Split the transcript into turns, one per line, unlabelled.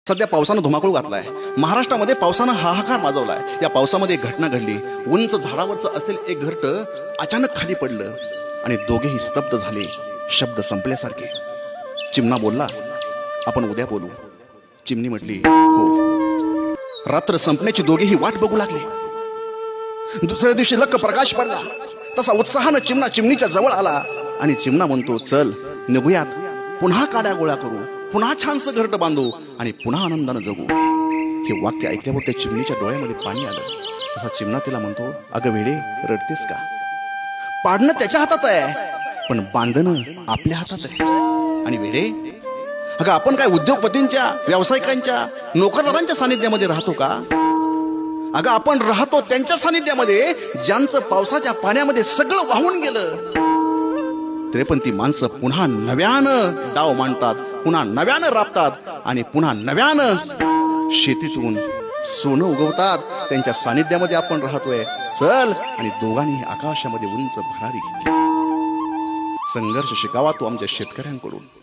सध्या पावसानं धुमाकूळ घातलाय. महाराष्ट्रामध्ये पावसानं हाहाकार माजवलाय. या पावसामध्ये एक घटना घडली. उंच झाडावरचं असलेलं एक घरटं अचानक खाली पडलं आणि दोघेही स्तब्ध झाले. शब्द संपल्यासारखे. चिमणा बोलला, आपण उद्या बोलू. चिमणी म्हटली, हो. रात्र संपण्याची दोघेही वाट बघू लागले. दुसऱ्या दिवशी लक्क प्रकाश पडला. तसा उत्साहानं चिमणा चिमणीच्या जवळ आला आणि चिमणा म्हणतो, चल निघूयात, पुन्हा काड्या गोळा करू, पुन्हा छानसं घरटं बांधू आणि पुन्हा आनंदानं जगू. हे वाक्य ऐकल्यावर त्या चिमणीच्या डोळ्यामध्ये पाणी आलं. तसा चिमणा तिला म्हणतो, अगं वेडे, रडतेस का? पाडणं त्याच्या हातात आहे, पण बांधणं आपल्या हातात आहे. आणि वेडे, अगं आपण काय उद्योगपतींच्या, व्यावसायिकांच्या, नोकरदारांच्या सानिध्यामध्ये राहतो का? अगं आपण राहतो त्यांच्या सानिध्यामध्ये ज्यांचं पावसाच्या पाण्यामध्ये सगळं वाहून गेलं. तरी पण ती माणसं पुन्हा नव्यानं डाव मांडतात, पुन्हा नव्यानं राबतात आणि पुन्हा नव्यानं शेतीतून सोनं उगवतात. त्यांच्या सानिध्यामध्ये आपण राहतोय. चल, आणि दोघांनी आकाशामध्ये उंच भरारी घेतली. संघर्ष शिकावा तो आमच्या शेतकऱ्यांकडून.